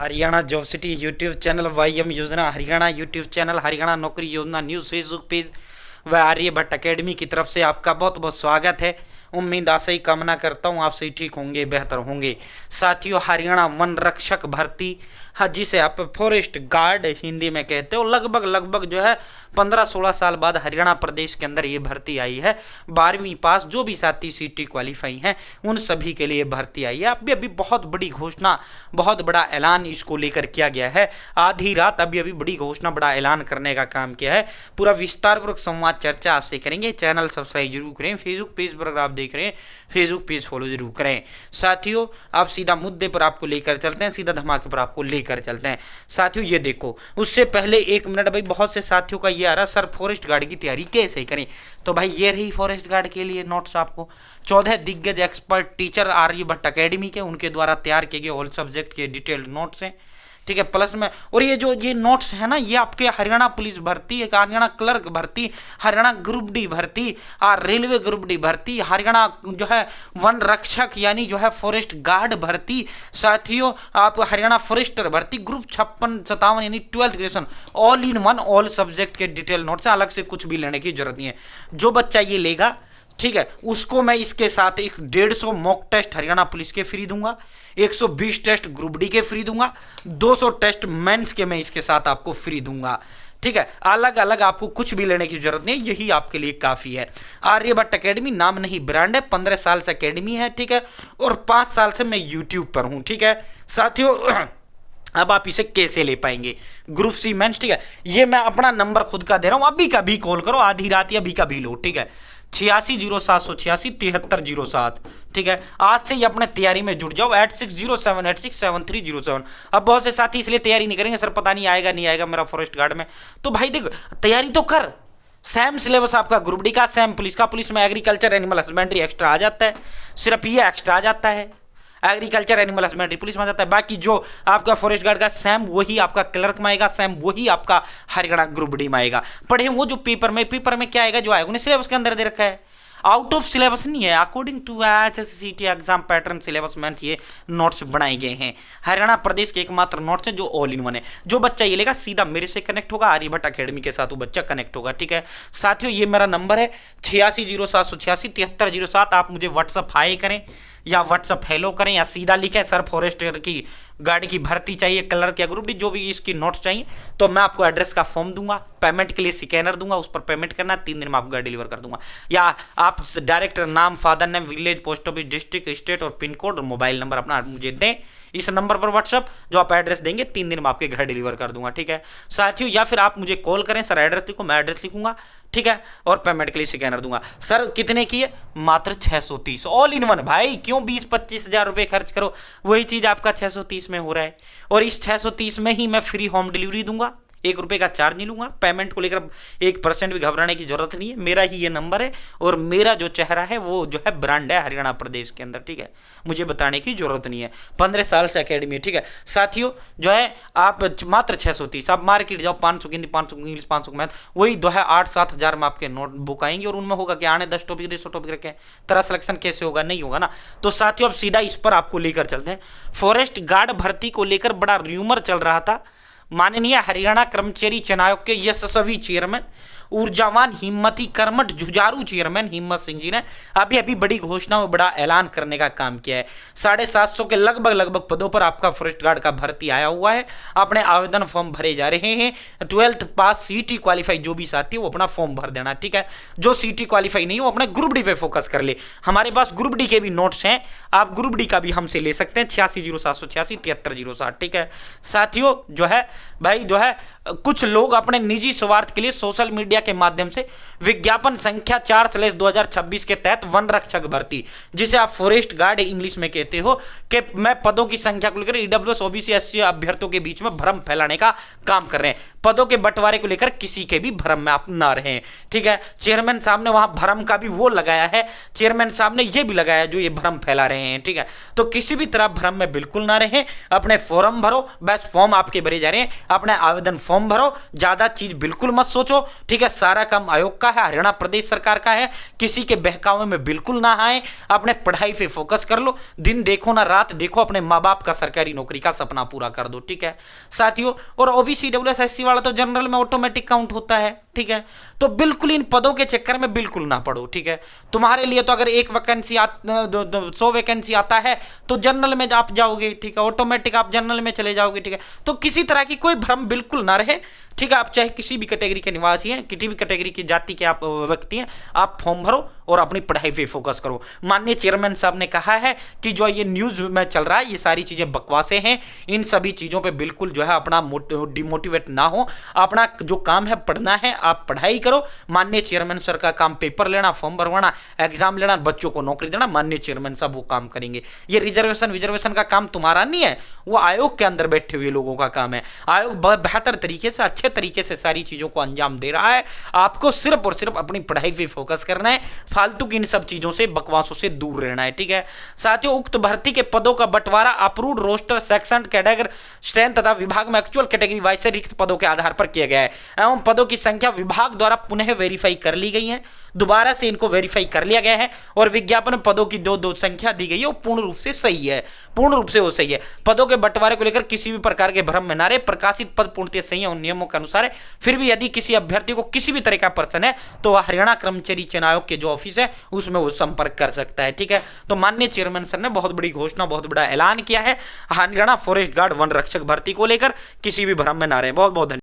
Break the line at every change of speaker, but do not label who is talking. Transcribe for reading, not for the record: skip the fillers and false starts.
Haryana job city YouTube channel, YM योजना Haryana YouTube channel, Haryana नौकरी योजना न्यूज़ फेसबुक पेज व आर्यभट्ट अकेडमी की तरफ से आपका बहुत बहुत स्वागत है। उम्मीद आशा ही कामना करता हूँ आप सही ठीक होंगे, बेहतर होंगे। साथियों, हरियाणा वन रक्षक भर्ती, हाँ, जिसे आप फॉरेस्ट गार्ड हिंदी में कहते हो, लगभग जो है 15-16 साल बाद हरियाणा प्रदेश के अंदर ये भर्ती आई है। 12वीं पास जो भी साथी सीटी क्वालिफाई हैं उन सभी के लिए भर्ती आई है। अभी बहुत बड़ी घोषणा, बहुत बड़ा ऐलान इसको लेकर किया गया है। आधी रात अभी बड़ी घोषणा, बड़ा ऐलान करने का काम किया है। पूरा विस्तारपूर्वक संवाद चर्चा आपसे करेंगे। चैनल सब्सक्राइब जरूर करें। फेसबुक पेज पर अगर आप देख रहे हैं, फेसबुक पेज फॉलो जरूर करें। साथियों, आप सीधा मुद्दे पर आपको लेकर चलते हैं, सीधा धमाके पर आपको लेकर चलते हैं। साथियों, ये देखो, उससे पहले 1 मिनट भाई, बहुत से साथियों का ये आ रहा, सर फॉरेस्ट गार्ड की तैयारी कैसे करें। तो भाई ये रही फॉरेस्ट गार्ड के लिए नोट्स। आपको 14 दिग्गज एक्सपर्ट टीचर आर्यभट्ट अकेडमी के, उनके द्वारा तैयार किए गए ऑल सब्जेक्ट के डिटेल्ड नोट्स हैं, ठीक है, प्लस में। और ये नोट्स है ना, ये आपके हरियाणा पुलिस भर्ती, हरियाणा क्लर्क भर्ती, हरियाणा ग्रुप डी भर्ती, रेलवे ग्रुप डी भर्ती, हरियाणा जो है वन रक्षक यानी जो है फॉरेस्ट गार्ड भर्ती, साथियों आप हरियाणा फॉरेस्टर भर्ती, ग्रुप 56-57 यानी 12th graduation, all in one, all subject के डिटेल नोट्स हैं। अलग से कुछ भी लेने की जरूरत नहीं है। जो बच्चा ये लेगा, ठीक है, उसको मैं इसके साथ एक 150 मॉक टेस्ट हरियाणा पुलिस के फ्री दूंगा, 120 टेस्ट ग्रुप डी के फ्री दूंगा, 200 टेस्ट मेंस के मैं इसके साथ आपको फ्री दूंगा, ठीक है। अलग अलग आपको कुछ भी लेने की जरूरत नहीं, यही आपके लिए काफी है। आर्यभट्ट अकेडमी नाम नहीं ब्रांड है, 15 साल से अकेडमी है, ठीक है, और 5 साल से मैं यूट्यूब पर हूं, ठीक है। साथियों, अब आप इसे कैसे ले पाएंगे, ग्रुप सी मेंस, ठीक है, ये मैं अपना नंबर खुद का दे रहा हूं, अभी का भी कॉल करो, आधी रात या अभी का भी लो, ठीक है, 860786 7307, ठीक है। आज से ही अपने तैयारी में जुट जाओ, 8607867307। अब बहुत से साथी इसलिए तैयारी नहीं करेंगे, सर पता नहीं आएगा नहीं आएगा मेरा फॉरेस्ट गार्ड में। तो भाई देख, तैयारी तो कर। सेम सिलेबस आपका ग्रुप डी का, सेम पुलिस का। पुलिस में एग्रीकल्चर एनिमल हस्बेंड्री एक्स्ट्रा आ जाता है, सिर्फ ये एक्स्ट्रा आ जाता है, एग्रीकल्चर एनिमल हस्बेंड्री पुलिस में आ जाता है। बाकी जो आपका फॉरेस्ट गार्ड का सेम वही आपका क्लर्क में आएगा, सेम वही आपका हरियाणा ग्रुप डी में आएगा। पढ़े वो जो पेपर में क्या आएगा, जो आएगा उन्हें सिलेबस के अंदर दे रखा है, आउट ऑफ सिलेबस नहीं है। According to HSCT exam pattern syllabus में ये नोट्स बनाए गए हैं। हरियाणा प्रदेश के एकमात्र नोट्स हैं जो ऑल इन वन है। जो बच्चा ये लेगा सीधा मेरे से कनेक्ट होगा, आर्यभट्ट अकेडमी के साथ वो बच्चा कनेक्ट होगा, ठीक है। साथियों, ये मेरा नंबर है 860786 7307। आप मुझे व्हाट्सअप हाई करें या व्हाट्सअप हेलो करें या सीधा लिखें, सर फॉरेस्टर की गाड़ी की भर्ती चाहिए, क्लर्क या ग्रुप डी, जो भी इसकी नोट्स चाहिए, तो मैं आपको एड्रेस का फॉर्म दूंगा, पेमेंट के लिए स्कैनर दूंगा, उस पर पेमेंट करना, 3 दिन में आपको गाड़ी डिलीवर कर दूंगा। या आप डायरेक्ट नाम, father name, village, post office, district, state और पिन कोड और मोबाइल नंबर अपना मुझे दें इस नंबर पर व्हाट्सअप, जो आप एड्रेस देंगे 3 दिन में आपके घर डिलीवर कर दूंगा, ठीक है साथियों। या फिर आप मुझे कॉल करें, सर एड्रेस लिखो, मैं एड्रेस लिखूंगा, ठीक है, और पेमेंट के लिए स्कैनर दूंगा। सर कितने की है, मात्र 630, ऑल इन वन। भाई क्यों 20-25 हजार रुपए खर्च करो, वही चीज आपका 630 में हो रहा है। और इस 630 में ही मैं फ्री होम डिलीवरी दूंगा, 1 रुपए का चार्ज नहीं लूंगा। पेमेंट को लेकर 1% भी घबराने की जरूरत नहीं है। मेरा ही ये नंबर है और मेरा जो चेहरा है वो जो है ब्रांड है हरियाणा प्रदेश के अंदर, ठीक है, मुझे बताने की जरूरत नहीं है। 15 साल से अकेडमी है, ठीक है साथियों। जो है आप मात्र 630, आप मार्केट जाओ, 500 हिंदी, 500 इंग्लिश, 500 मैथ, वही 2 है 8-7 हजार में आपके नोट बुक आएंगे। और उनमें होगा कि आने 10 टॉपिक 200 टॉपिक रखे, तरह सिलेक्शन कैसे होगा, नहीं होगा ना। तो साथियों, अब सीधा इस पर आपको लेकर चलते हैं। फॉरेस्ट गार्ड भर्ती को लेकर बड़ा र्यूमर चल रहा था। माननीय हरियाणा कर्मचारी चयन आयोग के यशस्वी चेयरमैन, ऊर्जावान, हिम्मती, कर्मठ, जुझारू चेयरमैन हिम्मत सिंह जी ने अभी बड़ी घोषणा और बड़ा ऐलान करने का काम किया है। 750 के लगभग पदों पर आपका फॉरेस्ट गार्ड का भर्ती आया हुआ है। अपने आवेदन फॉर्म भरे जा रहे हैं। 12th पास सीटी क्वालिफाई जो भी साथी वो अपना फॉर्म भर देना, ठीक है। जो सीटी क्वालिफाई नहीं हो अपने ग्रुप डी पे फोकस कर ले। हमारे पास ग्रुप डी के भी नोट्स हैं, आप ग्रुप डी का भी हमसे ले सकते हैं, 860786 7307, ठीक है साथियों। जो है भाई, जो है कुछ लोग अपने निजी स्वार्थ के लिए सोशल मीडिया के माध्यम से विज्ञापन संख्या 4/2026 के तहत वन रक्षक भर्ती, जिसे आप फॉरेस्ट गार्ड इंग्लिश में कहते हो, कि मैं पदों की संख्या को लेकर ईडब्ल्यूएस, ओबीसी, एससी अभ्यर्थियों के बीच में भ्रम फैलाने का काम कर रहे हैं। पदों के बंटवारे को लेकर किसी के भी भ्रम में आप ना रहे, ठीक है। चेयरमैन साहब ने वहां भ्रम का भी वो लगाया है, चेयरमैन साहब ने ये भी लगाया जो ये भ्रम फैला रहे हैं, ठीक है। तो किसी भी तरह भ्रम में बिल्कुल ना रहे, अपने फॉर्म भरो, बस फॉर्म आपके भरे जा रहे हैं, अपने आवेदन फॉर्म भरो, ज्यादा चीज बिल्कुल मत सोचो, ठीक है। सारा काम आयोग का है, हरियाणा प्रदेश सरकार का है, किसी के बहकावे में बिल्कुल ना आए, अपने पढ़ाई पे फोकस कर लो, दिन देखो ना रात देखो, अपने माँ बाप का सरकारी नौकरी का सपना पूरा कर दो, ठीक है साथियों। और ओबीसी डब्ल्यूएस एससी वाला तो जनरल में ऑटोमेटिक काउंट होता है, ठीक है। तो बिल्कुल इन पदों के चक्कर में बिल्कुल ना पड़ो, ठीक है। तुम्हारे लिए तो अगर एक वैकेंसी 100 वैकेंसी आता है तो जनरल में आप जाओगे, ठीक है, ऑटोमेटिक आप जनरल में चले जाओगे, ठीक है। तो किसी तरह की कोई भ्रम बिल्कुल ना रहे, ठीक है। आप चाहे किसी भी कैटेगरी के निवासी हैं, किसी भी कैटेगरी की जाति के आप व्यक्ति हैं, आप फॉर्म भरो और अपनी पढ़ाई पे फोकस करो। माननीय चेयरमैन साहब ने कहा है कि जो ये न्यूज में चल रहा है ये सारी चीजें बकवासें हैं, इन सभी चीजों पे बिल्कुल जो है अपना डिमोटिवेट ना हो, अपना जो काम है पढ़ना है आप पढ़ाई करो। माननीय चेयरमैन सर का काम पेपर लेना, फॉर्म भरवाना, एग्जाम लेना, बच्चों को नौकरी देना, माननीय चेयरमैन साहब वो काम करेंगे। ये रिजर्वेशन का काम तुम्हारा नहीं है, वो आयोग के अंदर बैठे हुए लोगों का काम है। आयोग बेहतर तरीके से, अच्छे तरीके से सारी चीजों को अंजाम दे रहा है। आपको सिर्फ और सिर्फ अपनी पढ़ाई पे फोकस करना है, फालतू की इन सब चीजों से, बकवासों से दूर रहना है, ठीक है साथियों। उक्त भर्ती के पदों का बंटवारा approved roster section category strength तथा विभाग में एक्चुअल कैटेगरी वाइज से रिक्त पदों के आधार पर किया गया है एवं पदों की संख्या विभाग द्वारा पुनः वेरीफाई कर ली गई है, दोबारा से इनको वेरीफाई कर लिया गया है और विज्ञापन पदों की दो संख्या दी गई है वो पूर्ण रूप से सही है, पूर्ण रूप से वो सही है। पदों के बंटवारे को लेकर किसी भी प्रकार के भ्रम में ना रहे, प्रकाशित पद पूर्णतः सही है उन नियमों के अनुसार है। फिर भी यदि किसी अभ्यर्थी को किसी भी तरह का प्रश्न है तो वह हरियाणा कर्मचारी चयन आयोग के जो ऑफिस है उसमें वो संपर्क कर सकता है, ठीक है। तो माननीय चेयरमैन सर ने बहुत बड़ी घोषणा, बहुत बड़ा ऐलान किया है हरियाणा फॉरेस्ट गार्ड वन रक्षक भर्ती को लेकर, किसी भी भ्रम में ना रहे। बहुत बहुत धन्यवाद।